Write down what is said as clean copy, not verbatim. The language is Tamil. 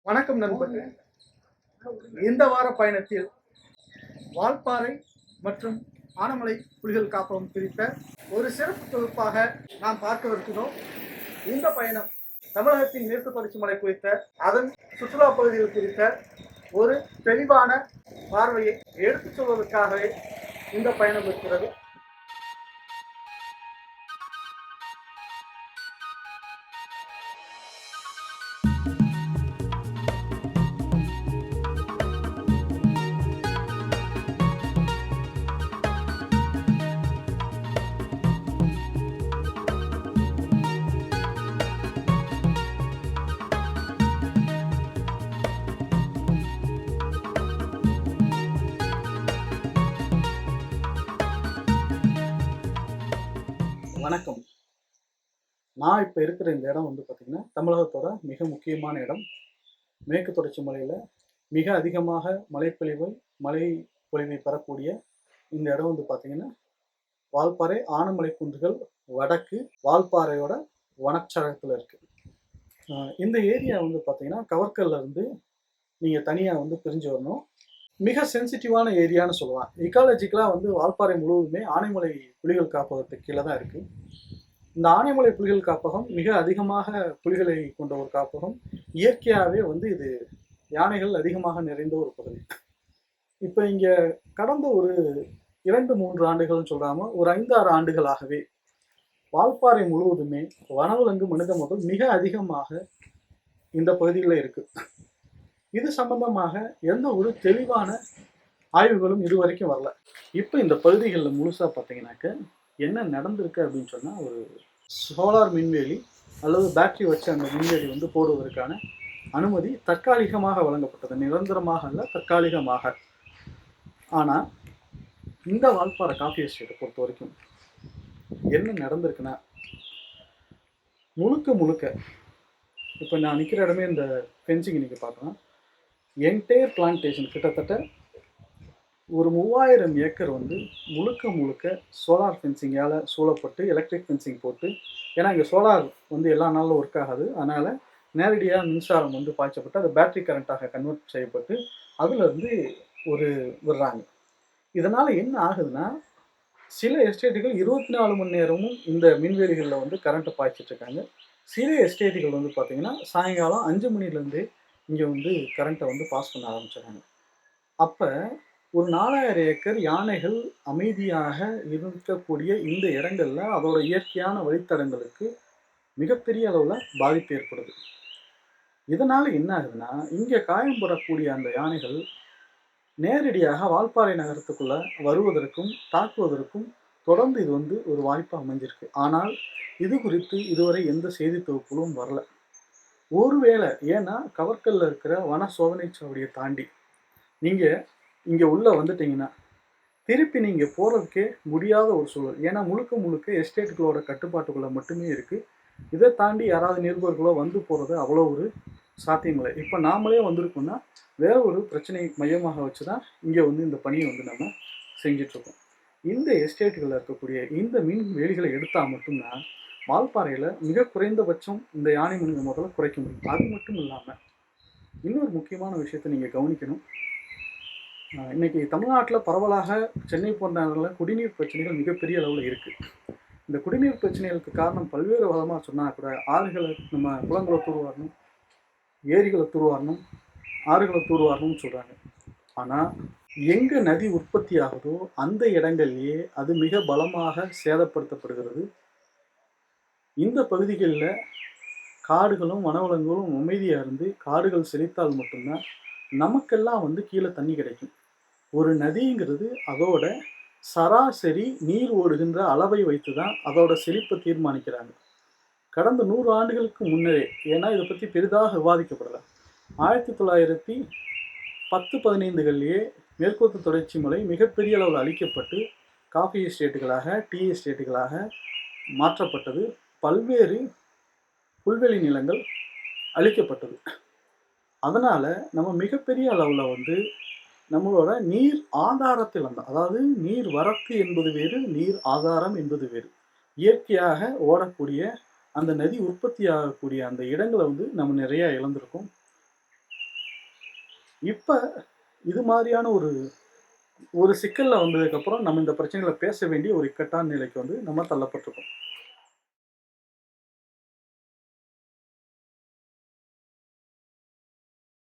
வணக்கம் நண்பர்களே. இந்த வார பயணத்தில் வால்பாறை மற்றும் ஆனமலை புலிகள் காப்பகம் குறித்த ஒரு சிறப்பு தொகுப்பாக நாம் பார்க்கவிருக்கிறோம். இந்த பயணம் தமிழகத்தின் மேற்கு தொடர்ச்சி மலை குறித்த அதன் சுற்றுலா பகுதிகள் குறித்த ஒரு தெளிவான பார்வையை எடுத்துச் சொல்வதற்காகவே இந்த பயணம் இருக்கிறது. வணக்கம். நான் இப்போ இருக்கிற இந்த இடம் பார்த்தீங்கன்னா தமிழகத்தோட மிக முக்கியமான இடம். மேற்கு தொடர்ச்சி மலையில் மிக அதிகமாக மழை பொழிவை பெறக்கூடிய இந்த இடம் பார்த்தீங்கன்னா வால்பாறை ஆனமலை குன்றுகள் வடக்கு வால்பாறையோட வனச்சரகத்தில் இருக்குது. இந்த ஏரியா பார்த்தீங்கன்னா கவர்கல்ல இருந்து நீங்கள் தனியாக பிரிஞ்சு வரணும். மிக சென்சிட்டிவான ஏரியான்னு சொல்லலாம். எக்காலஜிக்கலாக வால்பாறை முழுவதுமே ஆனைமலை புலிகள் காப்பகத்துக்கு கீழே தான் இருக்குது. இந்த ஆனைமலை புலிகள் காப்பகம் மிக அதிகமாக புலிகளை கொண்ட ஒரு காப்பகம். இயற்கையாகவே இது யானைகள் அதிகமாக நிறைந்த ஒரு பகுதி. இப்போ இங்கே கடந்த ஒரு 2-3 ஆண்டுகள்னு சொல்லாமல் ஒரு 5-6 ஆண்டுகளாகவே வால்பாறை முழுவதுமே வனவிலங்கு மனித முதல் மிக அதிகமாக இந்த பகுதியில் இருக்குது. இது சம்பந்தமாக எந்த ஒரு தெளிவான ஆய்வுகளும் இதுவரைக்கும் வரல. இப்போ இந்த பகுதிகளில் முழுசாக பார்த்தீங்கன்னாக்க என்ன நடந்திருக்கு அப்படின்னு சொன்னால், ஒரு சோலார் மின்வேலி அல்லது பேட்டரி வச்ச அந்த மின்வேலி போடுவதற்கான அனுமதி தற்காலிகமாக வழங்கப்பட்டது. நிரந்தரமாக அல்ல, தற்காலிகமாக. ஆனால் இந்த வால்பாறை காஃபி எஸ்டேட்டை பொறுத்த வரைக்கும் என்ன நடந்திருக்குன்னா, முழுக்க இப்போ நான் நிற்கிற இடமே இந்த ஃபென்சிங் நீங்கள் பார்த்தோன்னா என்டையர் பிளான்டேஷன் கிட்டத்தட்ட ஒரு 3000 ஏக்கர் முழுக்க சோலார் ஃபென்சிங்கால் சூழப்பட்டு எலக்ட்ரிக் ஃபென்சிங் போட்டு, ஏன்னா இங்கே சோலார் எல்லா நாளிலும் ஒர்க் ஆகாது, அதனால் நேரடியாக மின்சாரம் பாய்ச்சப்பட்டு அது பேட்டரி கரண்ட்டாக கன்வெர்ட் செய்யப்பட்டு அதிலிருந்து விடுறாங்க. இதனால் என்ன ஆகுதுன்னா, சில எஸ்டேட்டுகள் 24 மணி நேரமும் இந்த மின்வேலிகளில் கரண்ட்டை பாய்ச்சிட்ருக்காங்க. சில எஸ்டேட்டுகள் பார்த்திங்கன்னா சாயங்காலம் 5 மணிலேருந்தே இங்கே கரண்ட்டை பாஸ் பண்ண ஆரம்பிச்சிடுறாங்க. அப்போ ஒரு 4000 ஏக்கர் யானைகள் அமைதியாக இருக்கக்கூடிய இந்த இடங்கள்ல அதோட இயற்கையான வழித்தடங்களுக்கு மிகப்பெரிய அளவில் பாதிப்பு ஏற்படுது. இதனால் என்ன ஆகுதுன்னா, இங்கே காயம்படக்கூடிய அந்த யானைகள் நேரடியாக வால்பாறை நகரத்துக்குள்ள வருவதற்கும் தாக்குவதற்கும் தொடர்ந்து இது ஒரு வாய்ப்பாக அமைஞ்சிருக்கு. ஆனால் இது குறித்து இதுவரை எந்த செய்தி தொகுப்புகளும் வரல. ஒருவேளை ஏன்னா கவர்கல்ல இருக்கிற வன சோதனை சாவடியை தாண்டி நீங்கள் இங்கே உள்ளே வந்துட்டிங்கன்னா திருப்பி நீங்கள் போகிறதுக்கே முடியாத ஒரு சூழல். ஏன்னா முழுக்க எஸ்டேட்டுகளோட கட்டுப்பாட்டுக்குள்ளே மட்டுமே இருக்குது. இதை தாண்டி யாராவது நிருபர்களோ போகிறது அவ்வளோ ஒரு சாத்தியமில்லை. இப்போ நாமளே வந்திருக்கோம்னா வேற ஒரு பிரச்சனை மையமாக வச்சு தான் இங்கே இந்த பணியை நம்ம செஞ்சிட்ருக்கோம். இந்த எஸ்டேட்டுகளில் இருக்கக்கூடிய இந்த மின் வேலிகளை எடுத்தால் மட்டும்தான் வால்பாறையில் மிக குறைந்தபட்சம் இந்த யானை மனித முதல்ல குறைக்க முடியும். அது மட்டும் இல்லாமல் இன்னொரு முக்கியமான விஷயத்தை நீங்கள் கவனிக்கணும். இன்றைக்கி தமிழ்நாட்டில் பரவலாக சென்னை போன்ற நகரில் குடிநீர் பிரச்சனைகள் மிகப்பெரிய அளவில் இருக்குது. இந்த குடிநீர் பிரச்சனைகளுக்கு காரணம் பல்வேறு விதமாக சொன்னால் கூட, ஆறுகளை நம்ம குளங்களை தூர்வாரணும், ஏரிகளை தூர்வாரணும், ஆறுகளை தூர்வாரணும்னு சொல்கிறாங்க. ஆனால் எங்கே நதி உற்பத்தி ஆகுதோ அந்த இடங்கள்லேயே அது மிக பலமாக சேதப்படுத்தப்படுகிறது. இந்த பகுதிகளில் காடுகளும் வனவிலங்குகளும் அமைதியாக இருந்து காடுகள் செழித்தால் மட்டும்தான் நமக்கெல்லாம் கீழே தண்ணி கிடைக்கும். ஒரு நதிங்கிறது அதோட சராசரி நீர் ஓடுகின்ற அளவை வைத்து தான் அதோட செழிப்பை தீர்மானிக்கிறாங்க. கடந்த 100 ஆண்டுகளுக்கு முன்னரே, ஏன்னா இதை பற்றி பெரிதாக விவாதிக்கப்படலை, 1910-15களிலேயே மேற்கொத்து தொடர்ச்சி மலை மிகப்பெரிய அளவில் அழிக்கப்பட்டு காஃபி எஸ்டேட்டுகளாக, டீ எஸ்டேட்டுகளாக மாற்றப்பட்டது. பல்வேறு புல்வெளி நிலங்கள் அழிக்கப்பட்டது. அதனால் நம்ம மிகப்பெரிய அளவில் நம்மளோட நீர் ஆதாரத்தில் அதாவது நீர் வரத்து என்பது வேறு, நீர் ஆதாரம் என்பது வேறு. இயற்கையாக ஓடக்கூடிய அந்த நதி உற்பத்தி ஆகக்கூடிய அந்த இடங்களை நம்ம நிறையா இழந்திருக்கோம். இப்ப இது மாதிரியான ஒரு ஒரு சிக்கல்ல வந்ததுக்கப்புறம் நம்ம இந்த பிரச்சனைகள பேச வேண்டிய ஒரு இக்கட்டான நிலைக்கு வந்து நம்ம தள்ளப்பட்டுருக்கோம்.